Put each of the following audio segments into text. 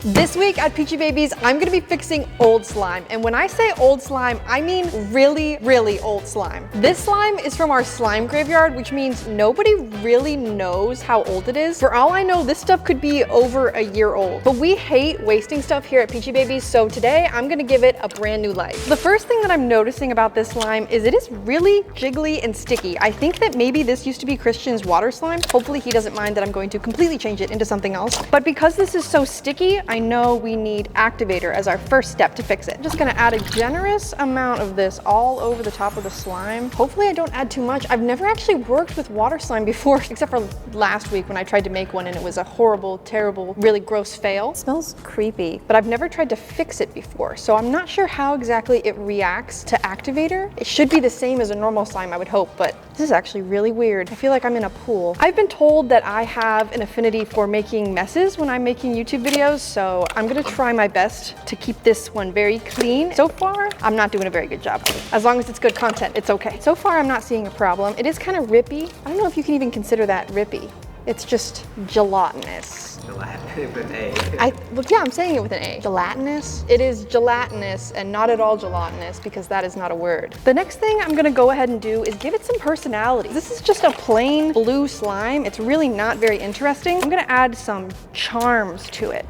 This week at Peachybbies, I'm gonna be fixing old slime. And when I say old slime, I mean really, really old slime. This slime is from our slime graveyard, which means nobody really knows how old it is. For all I know, this stuff could be over a year old. But we hate wasting stuff here at Peachybbies, so today I'm gonna give it a brand new life. The first thing that I'm noticing about this slime is it is really jiggly and sticky. I think that maybe this used to be Christian's water slime. Hopefully he doesn't mind that I'm going to completely change it into something else. But because this is so sticky, I know we need activator as our first step to fix it. I'm just gonna add a generous amount of this all over the top of the slime. Hopefully I don't add too much. I've never actually worked with water slime before, except for last week when I tried to make one and it was a horrible, terrible, really gross fail. It smells creepy, but I've never tried to fix it before, so I'm not sure how exactly it reacts to activator. It should be the same as a normal slime, I would hope, but this is actually really weird. I feel like I'm in a pool. I've been told that I have an affinity for making messes when I'm making YouTube videos, so I'm gonna try my best to keep this one very clean. So far, I'm not doing a very good job. As long as it's good content, it's okay. So far, I'm not seeing a problem. It is kind of rippy. I don't know if you can even consider that rippy. It's just gelatinous. Gelatinous with an A. Well, yeah, I'm saying it with an A. Gelatinous? It is gelatinous and not at all gelatinous because that is not a word. The next thing I'm gonna go ahead and do is give it some personality. This is just a plain blue slime. It's really not very interesting. I'm gonna add some charms to it.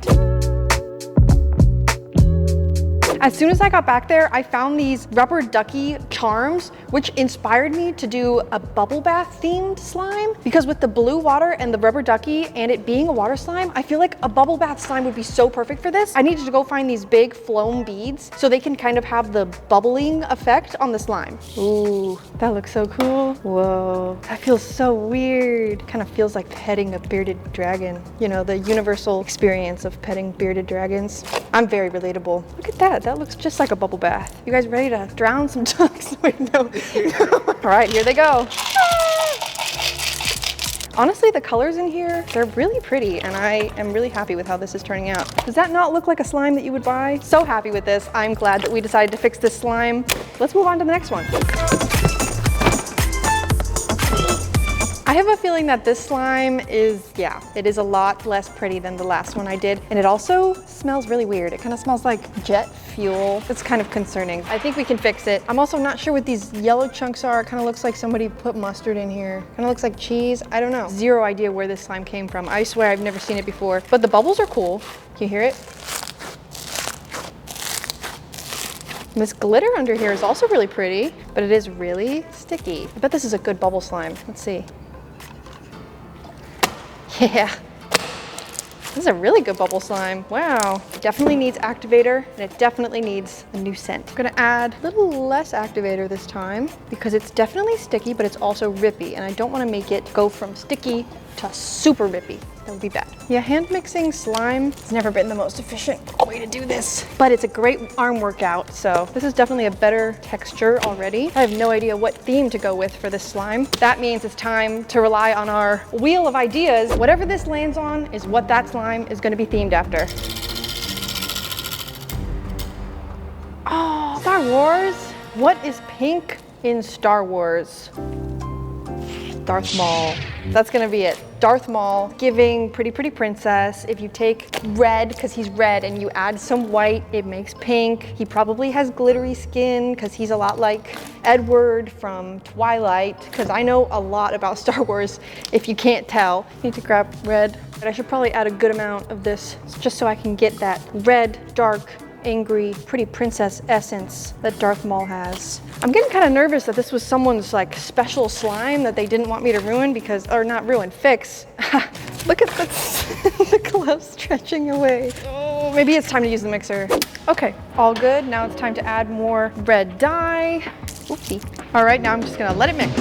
As soon as I got back there, I found these rubber ducky charms, which inspired me to do a bubble bath themed slime. Because with the blue water and the rubber ducky and it being a water slime, I feel like a bubble bath slime would be so perfect for this. I needed to go find these big foam beads so they can kind of have the bubbling effect on the slime. Ooh, that looks so cool. Whoa, that feels so weird. Kind of feels like petting a bearded dragon. You know, the universal experience of petting bearded dragons. I'm very relatable. Look at that. That looks just like a bubble bath. You guys ready to drown some ducks? Wait, no. All right, here they go. Honestly, the colors in here, they're really pretty and I am really happy with how this is turning out. Does that not look like a slime that you would buy? So happy with this. I'm glad that we decided to fix this slime. Let's move on to the next one. I have a feeling that this slime is, yeah, it is a lot less pretty than the last one I did. And it also smells really weird. It kind of smells like jet fuel. It's kind of concerning. I think we can fix it. I'm also not sure what these yellow chunks are. It kind of looks like somebody put mustard in here. Kind of looks like cheese. I don't know. Zero idea where this slime came from. I swear I've never seen it before. But the bubbles are cool. Can you hear it? And this glitter under here is also really pretty, but it is really sticky. I bet this is a good bubble slime. Let's see. Yeah, this is a really good bubble slime. Wow, it definitely needs activator and it definitely needs a new scent. I'm gonna add a little less activator this time because it's definitely sticky, but it's also rippy and I don't wanna make it go from sticky to super rippy. That would be bad. Yeah, hand mixing slime has never been the most efficient way to do this, but it's a great arm workout. So this is definitely a better texture already. I have no idea what theme to go with for this slime. That means it's time to rely on our wheel of ideas. Whatever this lands on is what that slime is gonna be themed after. Oh, Star Wars? What is pink in Star Wars? Darth Maul. That's gonna be it. Darth Maul giving Pretty Pretty Princess. If you take red, because he's red, and you add some white, it makes pink. He probably has glittery skin because he's a lot like Edward from Twilight, because I know a lot about Star Wars if you can't tell. Need to grab red. But I should probably add a good amount of this just so I can get that red, dark, angry, pretty princess essence that Darth Maul has. I'm getting kind of nervous that this was someone's like special slime that they didn't want me to ruin because, or not ruin, fix. Look at the gloves stretching away. Oh, maybe it's time to use the mixer. Okay, all good. Now it's time to add more red dye. Oopsie. All right, now I'm just gonna let it mix.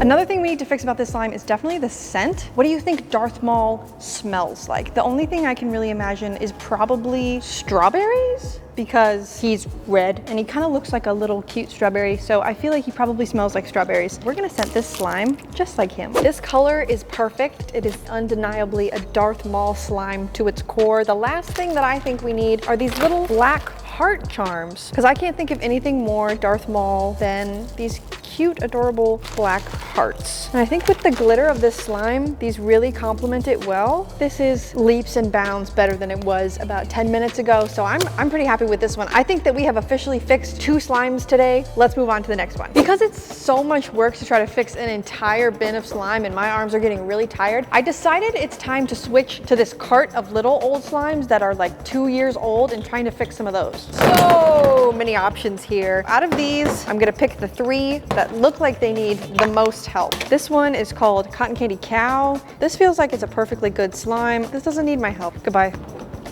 Another thing we need to fix about this slime is definitely the scent. What do you think Darth Maul smells like? The only thing I can really imagine is probably strawberries because he's red and he kind of looks like a little cute strawberry. So I feel like he probably smells like strawberries. We're gonna scent this slime just like him. This color is perfect. It is undeniably a Darth Maul slime to its core. The last thing that I think we need are these little black heart charms because I can't think of anything more Darth Maul than these cute, adorable black hearts. And I think with the glitter of this slime, these really complement it well. This is leaps and bounds better than it was about 10 minutes ago, so I'm pretty happy with this one. I think that we have officially fixed 2 slimes today. Let's move on to the next one. Because it's so much work to try to fix an entire bin of slime and my arms are getting really tired, I decided it's time to switch to this cart of little old slimes that are like 2 years old and trying to fix some of those. So many options here. Out of these, I'm gonna pick the 3 that look like they need the most help. This one is called Cotton Candy Cow. This feels like it's a perfectly good slime. This doesn't need my help. Goodbye.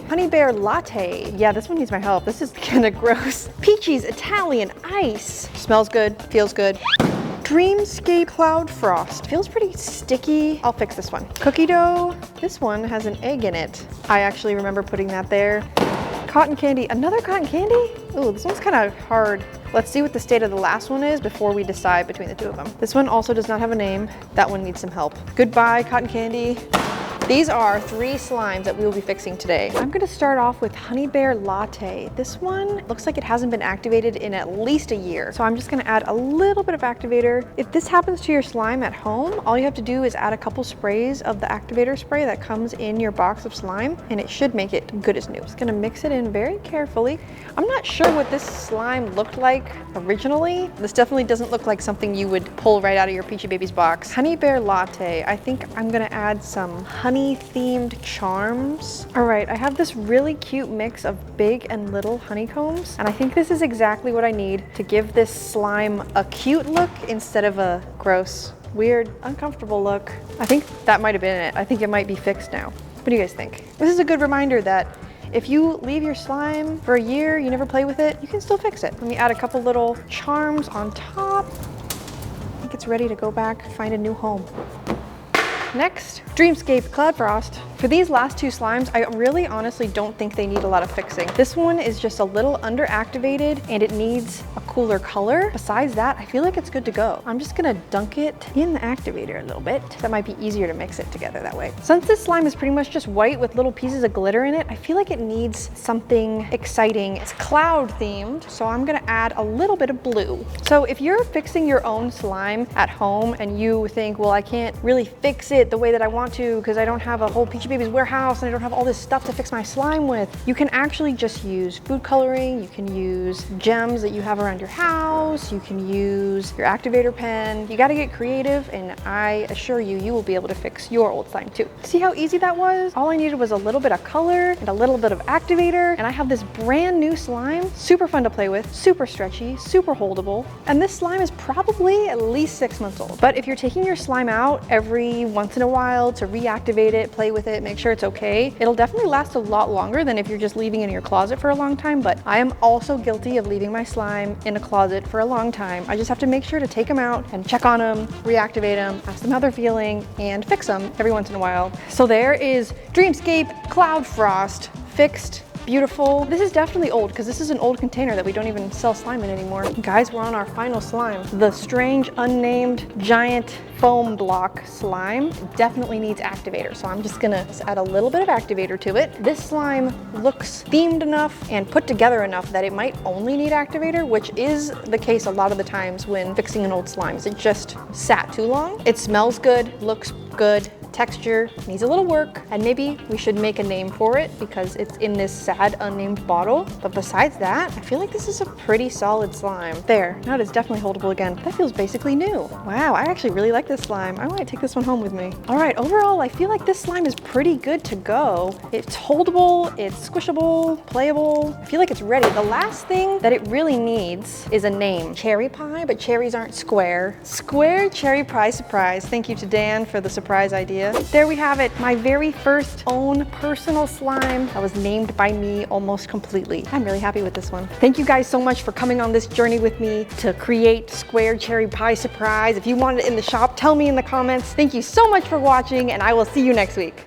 Honey Bear Latte. Yeah, this one needs my help. This is kind of gross. Peachy's Italian Ice. Smells good, feels good. Dreamscape Cloud Frost. Feels pretty sticky. I'll fix this one. Cookie dough. This one has an egg in it. I actually remember putting that there. Cotton candy. Another cotton candy? Ooh, this one's kind of hard. Let's see what the state of the last one is before we decide between the 2 of them. This one also does not have a name. That one needs some help. Goodbye, cotton candy. These are 3 slimes that we will be fixing today. I'm gonna start off with Honey Bear Latte. This one looks like it hasn't been activated in at least a year. So I'm just gonna add a little bit of activator. If this happens to your slime at home, all you have to do is add a couple sprays of the activator spray that comes in your box of slime, and it should make it good as new. Just gonna mix it in very carefully. I'm not sure what this slime looked like originally. This definitely doesn't look like something you would pull right out of your Peachybbies box. Honey Bear Latte. I think I'm gonna add some honey themed charms. All right, I have this really cute mix of big and little honeycombs, and I think this is exactly what I need to give this slime a cute look instead of a gross, weird, uncomfortable look. I think that might have been it. I think it might be fixed now. What do you guys think? This is a good reminder that if you leave your slime for a year, you never play with it, you can still fix it. Let me add a couple little charms on top. I think it's ready to go back, find a new home. Next, Dreamscape Cloud Frost. For these last 2 slimes, I really honestly don't think they need a lot of fixing. This one is just a little underactivated and it needs a cooler color. Besides that, I feel like it's good to go. I'm just gonna dunk it in the activator a little bit. That might be easier to mix it together that way. Since this slime is pretty much just white with little pieces of glitter in it, I feel like it needs something exciting. It's cloud themed, so I'm gonna add a little bit of blue. So if you're fixing your own slime at home and you think, well, I can't really fix it the way that I want to because I don't have a whole Peachybbies warehouse and I don't have all this stuff to fix my slime with, you can actually just use food coloring. You can use gems that you have around your house. You can use your activator pen. You got to get creative, and I assure you, you will be able to fix your old slime too. See how easy that was? All I needed was a little bit of color and a little bit of activator, and I have this brand new slime. Super fun to play with, super stretchy, super holdable, and this slime is probably at least 6 months old. But if you're taking your slime out every once in a while to reactivate it, play with it, make sure it's okay, it'll definitely last a lot longer than if you're just leaving it in your closet for a long time. But I am also guilty of leaving my slime in a closet for a long time. I just have to make sure to take them out and check on them, reactivate them, ask them how they're feeling, and fix them every once in a while. So there is Dreamscape Cloud Frost fixed. Beautiful. This is definitely old because this is an old container that we don't even sell slime in anymore. Guys, we're on our final slime. The strange unnamed giant foam block slime definitely needs activator, so I'm just gonna add a little bit of activator to it. This slime looks themed enough and put together enough that it might only need activator, which is the case a lot of the times when fixing an old slime. It just sat too long. It smells good, looks good, texture needs a little work, and maybe we should make a name for it because it's in this sad unnamed bottle. But besides that, I feel like this is a pretty solid slime. There, now it is definitely holdable again. That feels basically new. Wow, I actually really like this slime. I might take this one home with me. All right, overall, I feel like this slime is pretty good to go. It's holdable, it's squishable, playable. I feel like it's ready. The last thing that it really needs is a name. Cherry pie, but cherries aren't square. Square cherry pie surprise. Thank you to Dan for the surprise idea. There we have it, my very first own personal slime that was named by me almost completely. I'm really happy with this one. Thank you guys so much for coming on this journey with me to create Square Cherry Pie Surprise. If you want it in the shop, tell me in the comments. Thank you so much for watching, and I will see you next week.